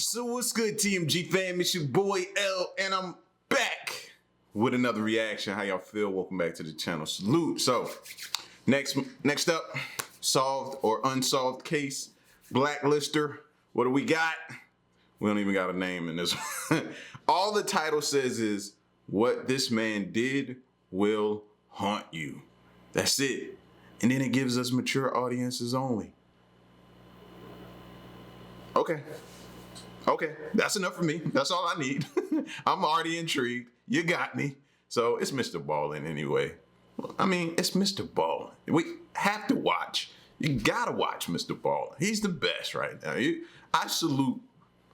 So what's good, TMG fam? It's your boy L, and I'm back with another reaction. How y'all feel? Welcome back to the channel. Salute. So, next up, solved or unsolved case, blacklister. What do we got? We don't even got a name in this one. All the title says is, what this man did will haunt you. That's it. And then it gives us mature audiences only. Okay, that's enough for me. That's all I need. I'm already intrigued. You got me. So it's Mr. Ballin anyway. I mean, it's Mr. Ballin. We have to watch. You gotta watch Mr. Ballin. He's the best right now. I salute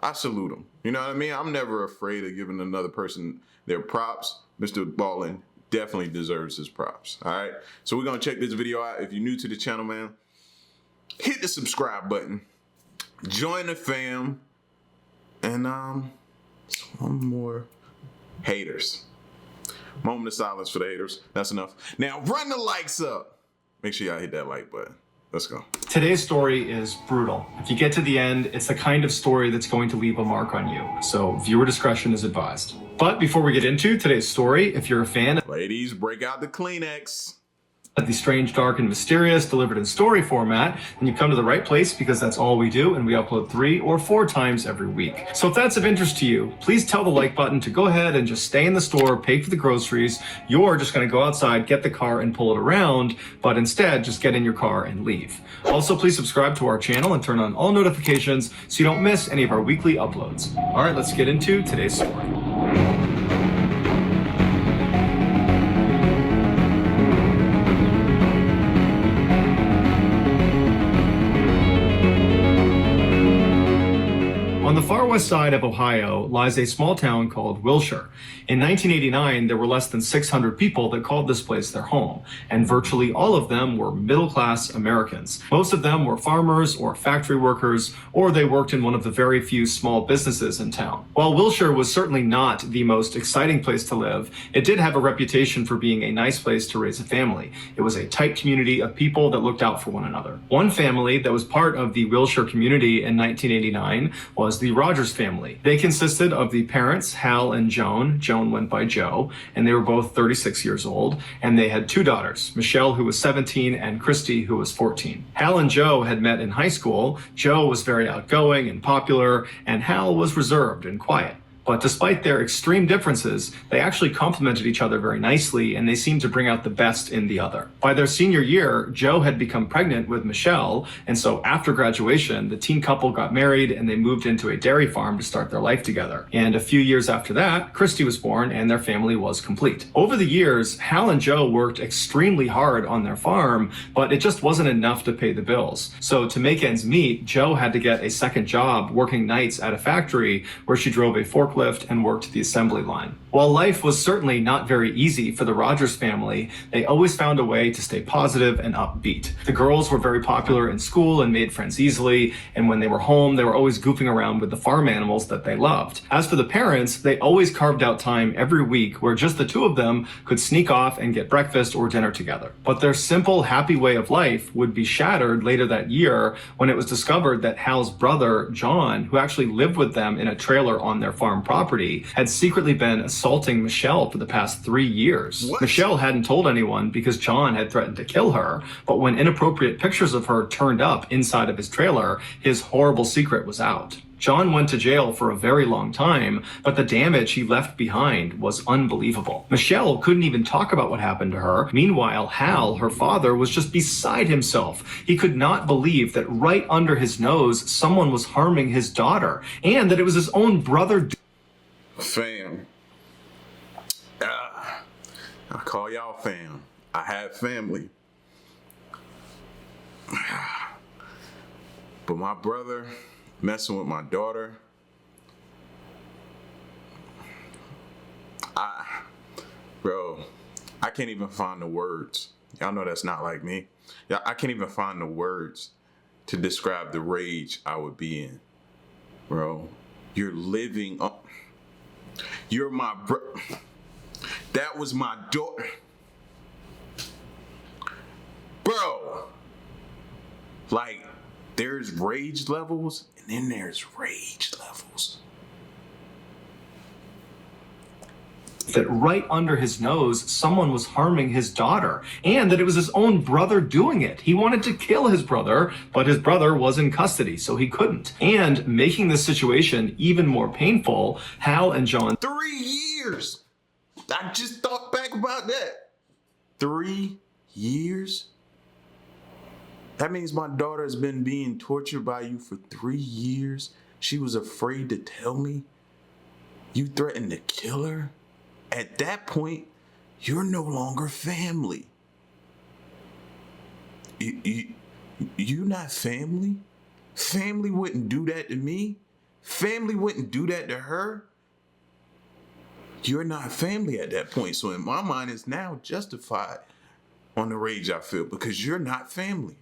him. You know what I mean? I'm never afraid of giving another person their props. Mr. Ballin definitely deserves his props. All right. So we're gonna check this video out. If you're new to the channel, man, hit the subscribe button. Join the fam. And one more. Haters. Moment of silence for the haters. That's enough. Now run the likes up. Make sure y'all hit that like button. Let's go. Today's story is brutal. If you get to the end, it's the kind of story that's going to leave a mark on you. So viewer discretion is advised. But before we get into today's story, if you're a fan, ladies, break out the Kleenex. The strange, dark, and mysterious delivered in story format, then you come to the right place because that's all we do, and we upload 3 or 4 times every week. So if that's of interest to you, please tell the like button to go ahead and just stay in the store, pay for the groceries. You're just going to go outside, get the car, and pull it around, but instead just get in your car and leave. Also, please subscribe to our channel and turn on all notifications so you don't miss any of our weekly uploads. All right, let's get into today's story. On the far west side of Ohio lies a small town called Wilshire. In 1989, there were less than 600 people that called this place their home, and virtually all of them were middle-class Americans. Most of them were farmers or factory workers, or they worked in one of the very few small businesses in town. While Wilshire was certainly not the most exciting place to live, it did have a reputation for being a nice place to raise a family. It was a tight community of people that looked out for one another. One family that was part of the Wilshire community in 1989 was the Rogers family. They consisted of the parents, Hal and John. Joan went by Joe, and they were both 36 years old, and they had 2 daughters, Michelle, who was 17, and Christy, who was 14. Hal and Joe had met in high school. Joe was very outgoing and popular, and Hal was reserved and quiet. But despite their extreme differences, they actually complemented each other very nicely, and they seemed to bring out the best in the other. By their senior year, Joe had become pregnant with Michelle, and so after graduation, the teen couple got married and they moved into a dairy farm to start their life together. And a few years after that, Christy was born and their family was complete. Over the years, Hal and Joe worked extremely hard on their farm, but it just wasn't enough to pay the bills. So to make ends meet, Joe had to get a second job working nights at a factory where she drove a forklift and worked the assembly line. While life was certainly not very easy for the Rogers family, they always found a way to stay positive and upbeat. The girls were very popular in school and made friends easily, and when they were home, they were always goofing around with the farm animals that they loved. As for the parents, they always carved out time every week where just the 2 of them could sneak off and get breakfast or dinner together. But their simple, happy way of life would be shattered later that year when it was discovered that Hal's brother, John, who actually lived with them in a trailer on their farm property, had secretly been assaulting Michelle for the past 3 years. What? Michelle hadn't told anyone because John had threatened to kill her, but when inappropriate pictures of her turned up inside of his trailer, his horrible secret was out. John went to jail for a very long time, but the damage he left behind was unbelievable. Michelle couldn't even talk about what happened to her. Meanwhile, Hal, her father, was just beside himself. He could not believe that right under his nose, someone was harming his daughter, and that it was his own brother. Fam. I call y'all fam. I have family. But my brother messing with my daughter, bro, I can't even find the words. Y'all know that's not like me. Yeah, I can't even find the words to describe the rage I would be in. Bro, you're living up. You're my bro. That was my daughter. Bro. Like, There's rage levels, and then there's rage levels. That right under his nose, someone was harming his daughter, and that it was his own brother doing it. He wanted to kill his brother, but his brother was in custody, so he couldn't. And making this situation even more painful, Hal and John... 3 years! I just thought back about that. 3 years? That means my daughter has been being tortured by you for 3 years. She was afraid to tell me. You threatened to kill her. At that point, you're no longer family. You're not family? Family wouldn't do that to me. Family wouldn't do that to her. You're not family at that point. So in my mind, it's now justified on the rage I feel because you're not family.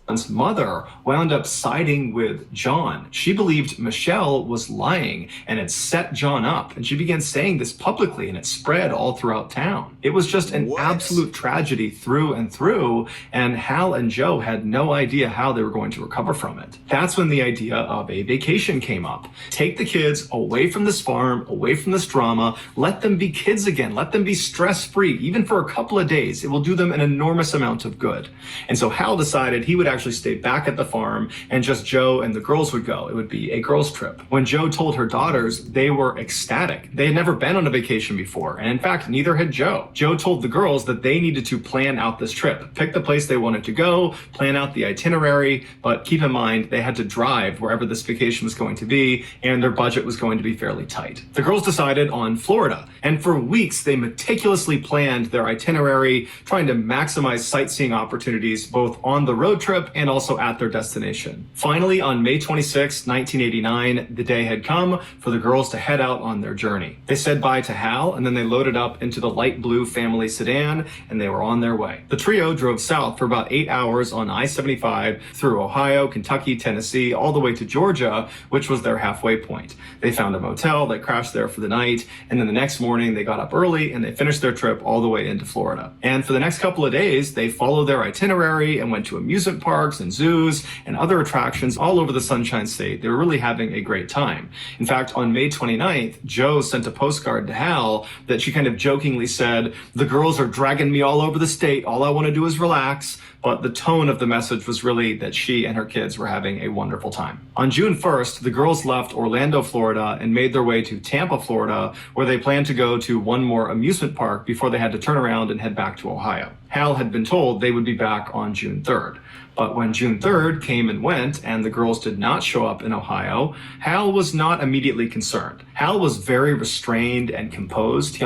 John's mother wound up siding with John. She believed Michelle was lying and had set John up, and she began saying this publicly, and it spread all throughout town. It was just an absolute tragedy through and through, and Hal and Joe had no idea how they were going to recover from it. That's when the idea of a vacation came up. Take the kids away from this farm, away from this drama, let them be kids again, let them be stress-free, even for a couple of days. It will do them an enormous amount of good. And so Hal decided he would actually stay back at the farm, and just Joe and the girls would go. It would be a girls' trip. When Joe told her daughters, they were ecstatic. They had never been on a vacation before, and in fact, neither had Joe. Joe told the girls that they needed to plan out this trip, pick the place they wanted to go, plan out the itinerary, but keep in mind they had to drive wherever this vacation was going to be, and their budget was going to be fairly tight. The girls decided on Florida, and for weeks they meticulously planned their itinerary, trying to maximize sightseeing opportunities both on the road trip and also at their destination. Finally, on May 26, 1989, the day had come for the girls to head out on their journey. They said bye to Hal, and then they loaded up into the light blue family sedan, and they were on their way. The trio drove south for about 8 hours on I-75 through Ohio, Kentucky, Tennessee, all the way to Georgia, which was their halfway point. They found a motel, they crashed there for the night, and then the next morning they got up early and they finished their trip all the way into Florida. And for the next couple of days, they followed their itinerary and went to amusement parks and zoos and other attractions all over the Sunshine State. They were really having a great time. In fact, on May 29th, Joe sent a postcard to Hal that she kind of jokingly said, "The girls are dragging me all over the state. All I want to do is relax." But the tone of the message was really that she and her kids were having a wonderful time. On June 1st, the girls left Orlando, Florida, and made their way to Tampa, Florida, where they planned to go to one more amusement park before they had to turn around and head back to Ohio. Hal had been told they would be back on June 3rd. But when June 3rd came and went and the girls did not show up in Ohio, Hal was not immediately concerned. Hal was very restrained and composed.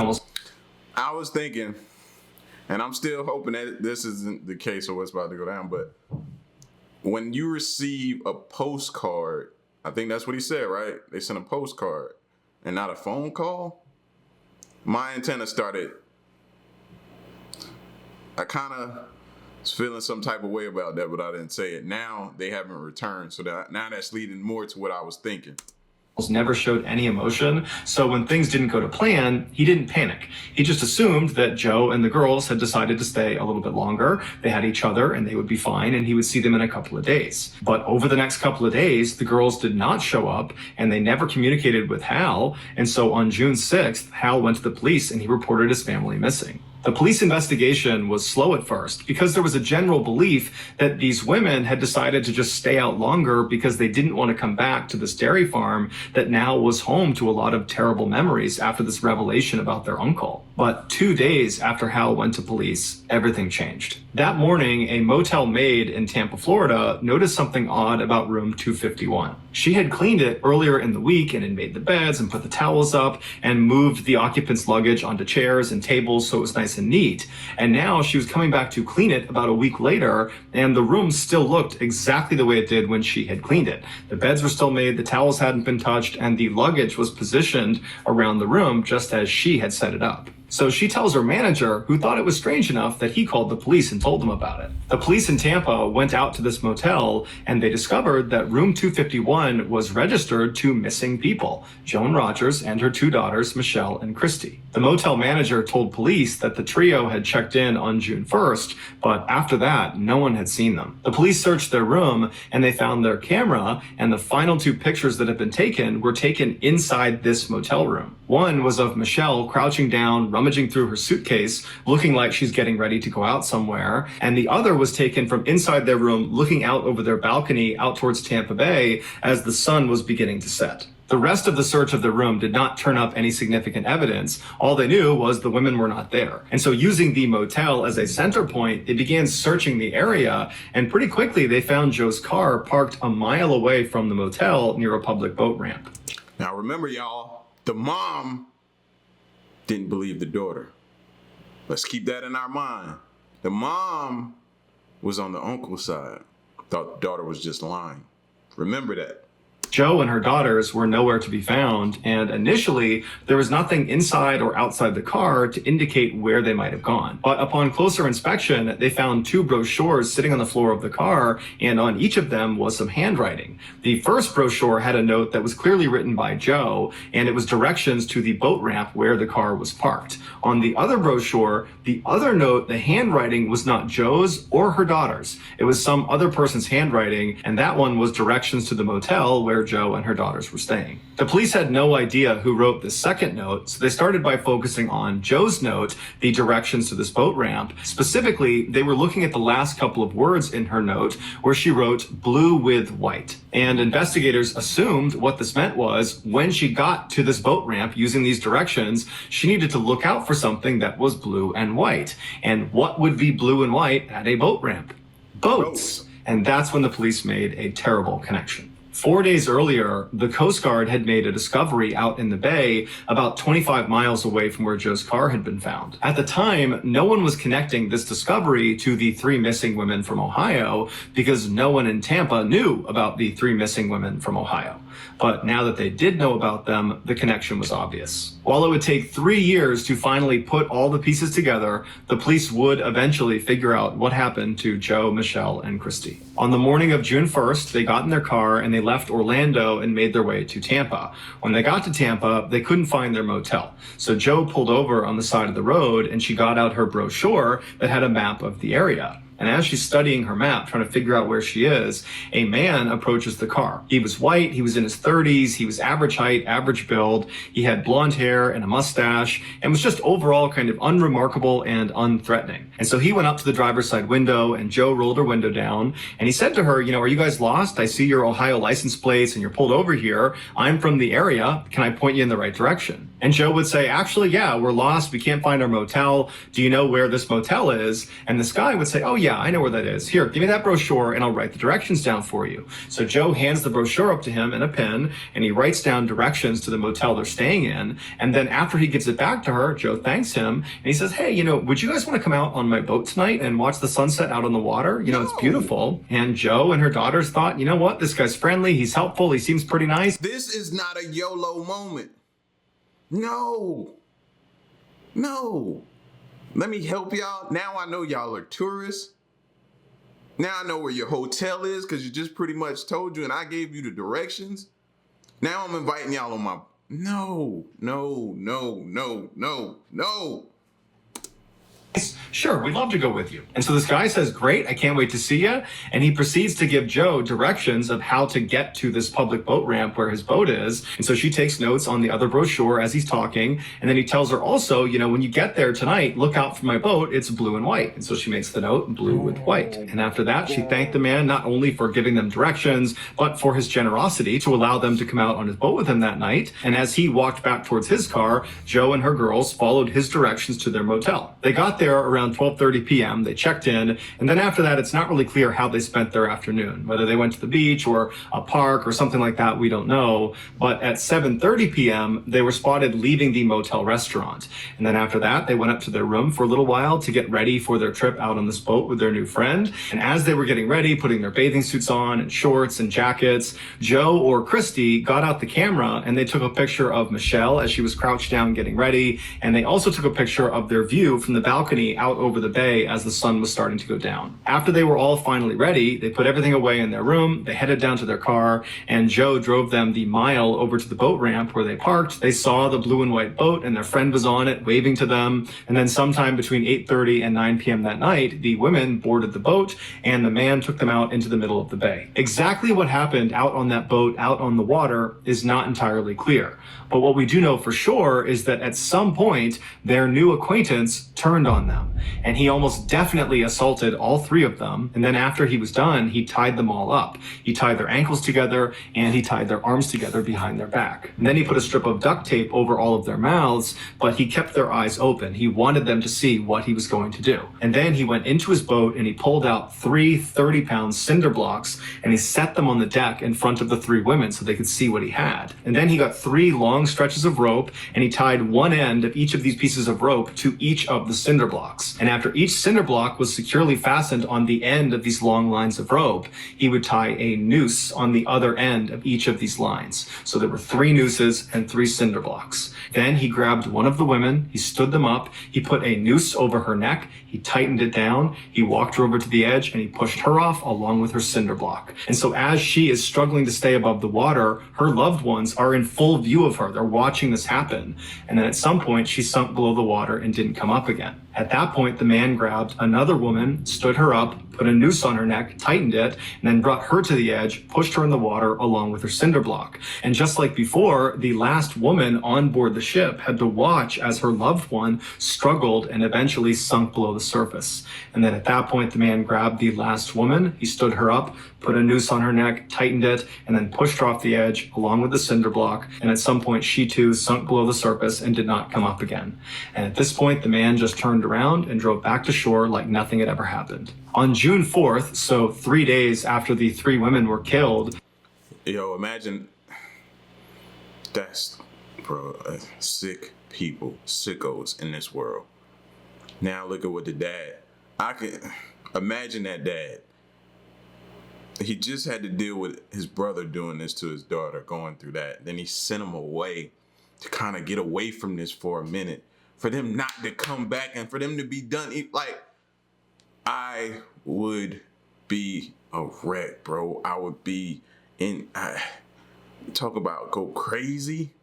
I was thinking, and I'm still hoping that this isn't the case or what's about to go down, but when you receive a postcard, I think that's what he said, right? They sent a postcard and not a phone call. My antenna started, I kind of was feeling some type of way about that, but I didn't say it. Now they haven't returned, so now that's leading more to what I was thinking. Never showed any emotion, so when things didn't go to plan, he didn't panic. He just assumed that Joe and the girls had decided to stay a little bit longer. They had each other and they would be fine, and he would see them in a couple of days. But over the next couple of days, the girls did not show up and they never communicated with Hal, and so on June 6th, Hal went to the police and he reported his family missing. The police investigation was slow at first because there was a general belief that these women had decided to just stay out longer because they didn't want to come back to this dairy farm that now was home to a lot of terrible memories after this revelation about their uncle. But 2 days after Hal went to police, everything changed. That morning, a motel maid in Tampa, Florida, noticed something odd about room 251. She had cleaned it earlier in the week and had made the beds and put the towels up and moved the occupants' luggage onto chairs and tables so it was nice and neat. And now she was coming back to clean it about a week later, and the room still looked exactly the way it did when she had cleaned it. The beds were still made, the towels hadn't been touched, and the luggage was positioned around the room just as she had set it up. So she tells her manager, who thought it was strange enough that he called the police and told them about it. The police in Tampa went out to this motel and they discovered that room 251 was registered to missing people, Joan Rogers and her two daughters, Michelle and Christy. The motel manager told police that the trio had checked in on June 1st, but after that, no one had seen them. The police searched their room and they found their camera, and the final two pictures that had been taken were taken inside this motel room. One was of Michelle crouching down, rummaging through her suitcase, looking like she's getting ready to go out somewhere, and the other was taken from inside their room, looking out over their balcony out towards Tampa Bay as the sun was beginning to set. The rest of the search of the room did not turn up any significant evidence. All they knew was the women were not there. And so using the motel as a center point, they began searching the area, and pretty quickly they found Joe's car parked a mile away from the motel near a public boat ramp. Now remember, y'all, the mom didn't believe the daughter. Let's keep that in our mind. The mom was on the uncle's side. Thought the daughter was just lying. Remember that. Joe and her daughters were nowhere to be found, and initially there was nothing inside or outside the car to indicate where they might have gone. But upon closer inspection, they found two brochures sitting on the floor of the car, and on each of them was some handwriting. The first brochure had a note that was clearly written by Joe, and it was directions to the boat ramp where the car was parked. On the other brochure, the other note, the handwriting was not Joe's or her daughter's. It was some other person's handwriting, and that one was directions to the motel where Joe and her daughters were staying. The police had no idea who wrote the second note, so they started by focusing on Joe's note, the directions to this boat ramp. Specifically, they were looking at the last couple of words in her note where she wrote blue with white. And investigators assumed what this meant was when she got to this boat ramp using these directions, she needed to look out for something that was blue and white. And what would be blue and white at a boat ramp? Boats. And that's when the police made a terrible connection. 4 days earlier, the Coast Guard had made a discovery out in the bay about 25 miles away from where Joe's car had been found. At the time, no one was connecting this discovery to the three missing women from Ohio because no one in Tampa knew about the three missing women from Ohio. But now that they did know about them, the connection was obvious. While it would take 3 years to finally put all the pieces together, the police would eventually figure out what happened to Joe, Michelle, and Christy. On the morning of June 1st, they got in their car and they left Orlando and made their way to Tampa. When they got to Tampa, they couldn't find their motel. So Joe pulled over on the side of the road and she got out her brochure that had a map of the area. And as she's studying her map, trying to figure out where she is, a man approaches the car. He was white, he was in his 30s, he was average height, average build, he had blonde hair and a mustache, and was just overall kind of unremarkable and unthreatening. And so he went up to the driver's side window, and Joe rolled her window down, and he said to her, are you guys lost? I see your Ohio license plates and you're pulled over here. I'm from the area. Can I point you in the right direction? And Joe would say, actually, yeah, we're lost. We can't find our motel. Do you know where this motel is? And this guy would say, oh yeah, I know where that is. Here, give me that brochure and I'll write the directions down for you. So Joe hands the brochure up to him and a pen, and he writes down directions to the motel they're staying in. And then after he gives it back to her, Joe thanks him and he says, hey, would you guys want to come out on my boat tonight and watch the sunset out on the water? It's beautiful. And Joe and her daughters thought, what? This guy's friendly. He's helpful. He seems pretty nice. This is not a YOLO moment. No. Let me help y'all. Now I know y'all are tourists. Now I know where your hotel is because you just pretty much told you and I gave you the directions. Now I'm inviting y'all on my... No. Sure, we'd love to go with you. And so this guy says, great, I can't wait to see you. And he proceeds to give Joe directions of how to get to this public boat ramp where his boat is. And so she takes notes on the other brochure as he's talking. And then he tells her also, when you get there tonight, look out for my boat. It's blue and white. And so she makes the note blue with white. And after that, she thanked the man not only for giving them directions, but for his generosity to allow them to come out on his boat with him that night. And as he walked back towards his car, Joe and her girls followed his directions to their motel. They got there around around 12:30 p.m. They checked in, and then after that, it's not really clear how they spent their afternoon. Whether they went to the beach or a park or something like that, we don't know. But at 7:30 p.m., they were spotted leaving the motel restaurant. And then after that, they went up to their room for a little while to get ready for their trip out on this boat with their new friend. And as they were getting ready, putting their bathing suits on and shorts and jackets, Joe or Christy got out the camera and they took a picture of Michelle as she was crouched down getting ready. And they also took a picture of their view from the balcony out over the bay as the sun was starting to go down. After they were all finally ready, they put everything away in their room, they headed down to their car, and Joe drove them the mile over to the boat ramp where they parked. They saw the blue and white boat and their friend was on it waving to them. And then sometime between 8:30 and 9 p.m. that night, the women boarded the boat and the man took them out into the middle of the bay. Exactly what happened out on that boat, out on the water, is not entirely clear. But what we do know for sure is that at some point, their new acquaintance turned on them. And he almost definitely assaulted all three of them. And then after he was done, he tied them all up. He tied their ankles together and he tied their arms together behind their back. And then he put a strip of duct tape over all of their mouths, but he kept their eyes open. He wanted them to see what he was going to do. And then he went into his boat and he pulled out 3 30-pound cinder blocks and he set them on the deck in front of the three women so they could see what he had. And then he got 3 long stretches of rope and he tied one end of each of these pieces of rope to each of the cinder blocks. And after each cinder block was securely fastened on the end of these long lines of rope, he would tie a noose on the other end of each of these lines. So there were 3 nooses and 3 cinder blocks. Then he grabbed one of the women, he stood them up, he put a noose over her neck, he tightened it down, he walked her over to the edge and he pushed her off along with her cinder block. And so as she is struggling to stay above the water, her loved ones are in full view of her. They're watching this happen. And then at some point she sunk below the water and didn't come up again. At that point, the man grabbed another woman, stood her up, put a noose on her neck, tightened it, and then brought her to the edge, pushed her in the water along with her cinder block. And just like before, the last woman on board the ship had to watch as her loved one struggled and eventually sunk below the surface. And then at that point, the man grabbed the last woman, he stood her up, put a noose on her neck, tightened it, and then pushed her off the edge along with the cinder block. And at some point, she too sunk below the surface and did not come up again. And at this point, the man just turned around and drove back to shore like nothing had ever happened. On June 4th, so 3 days after the 3 women were killed. Yo, imagine that's, bro, sick people, sickos in this world. Now look at what the dad, I can imagine that dad. He just had to deal with his brother doing this to his daughter, going through that. Then he sent him away to kind of get away from this for a minute, for them not to come back and for them to be done. Like, I would be a wreck, bro. I would be talk about go crazy.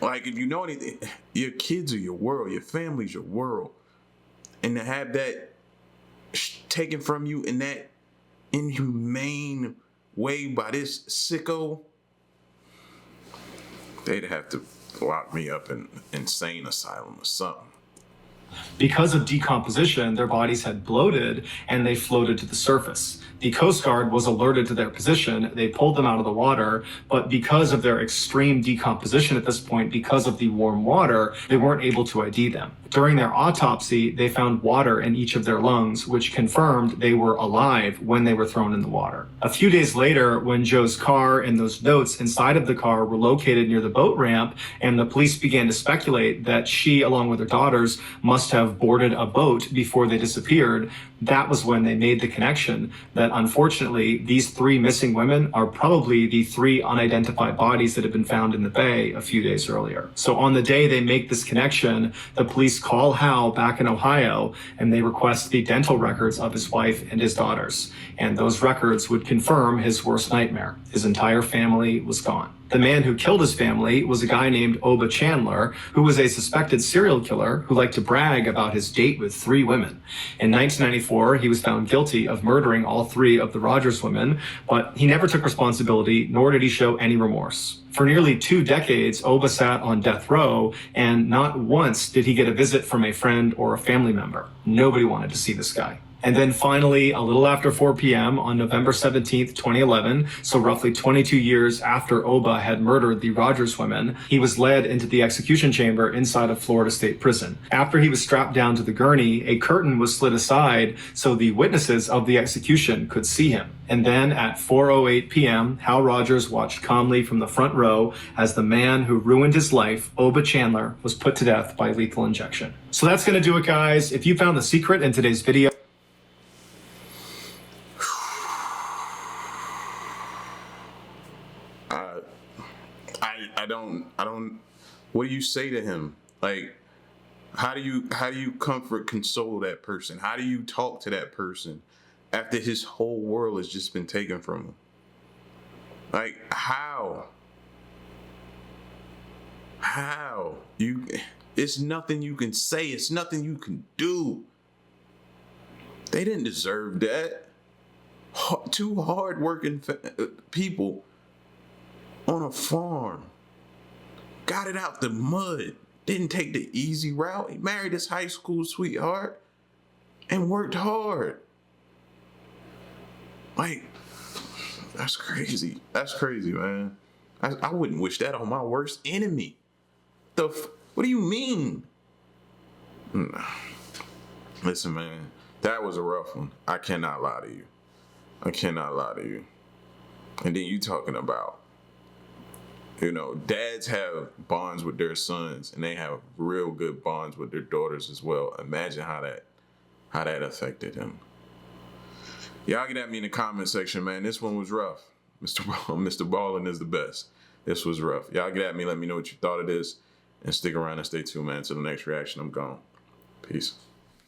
Like, if you know anything, your kids are your world, your family's your world. And to have that taken from you in that inhumane way by this sicko, they'd have to lock me up in an insane asylum or something. Because of decomposition, their bodies had bloated and they floated to the surface. The Coast Guard was alerted to their position. They pulled them out of the water, but because of their extreme decomposition at this point, because of the warm water, they weren't able to ID them. During their autopsy, they found water in each of their lungs, which confirmed they were alive when they were thrown in the water. A few days later, when Joe's car and those notes inside of the car were located near the boat ramp, and the police began to speculate that she, along with her daughters, must have boarded a boat before they disappeared, that was when they made the connection that unfortunately these 3 missing women are probably the 3 unidentified bodies that had been found in the bay a few days earlier. So on the day they make this connection, the police call Hal back in Ohio and they request the dental records of his wife and his daughters. And those records would confirm his worst nightmare. His entire family was gone. The man who killed his family was a guy named Oba Chandler, who was a suspected serial killer who liked to brag about his date with 3 women. In 1994, he was found guilty of murdering all 3 of the Rogers women, but he never took responsibility, nor did he show any remorse. For nearly 2 decades, Oba sat on death row, and not once did he get a visit from a friend or a family member. Nobody wanted to see this guy. And then finally, a little after 4 p.m. on November 17th, 2011, so roughly 22 years after Oba had murdered the Rogers women, he was led into the execution chamber inside of Florida State Prison. After he was strapped down to the gurney, a curtain was slid aside so the witnesses of the execution could see him. And then at 4:08 p.m., Hal Rogers watched calmly from the front row as the man who ruined his life, Oba Chandler, was put to death by lethal injection. So that's going to do it, guys. If you found the secret in today's video, I don't, what do you say to him? Like, how do you comfort, console that person? How do you talk to that person after his whole world has just been taken from him? Like, how? It's nothing you can say. It's nothing you can do. They didn't deserve that. Two hardworking people on a farm got it out the mud. Didn't take the easy route. He married his high school sweetheart and worked hard. Like, that's crazy. That's crazy, man. I wouldn't wish that on my worst enemy. What do you mean? Listen, man, that was a rough one. I cannot lie to you. And then you talking about, dads have bonds with their sons, and they have real good bonds with their daughters as well. Imagine how that affected them. Y'all get at me in the comment section, man. This one was rough. Mr. Ballin is the best. This was rough. Y'all get at me. Let me know what you thought of this, and stick around and stay tuned, man. Until the next reaction, I'm gone. Peace.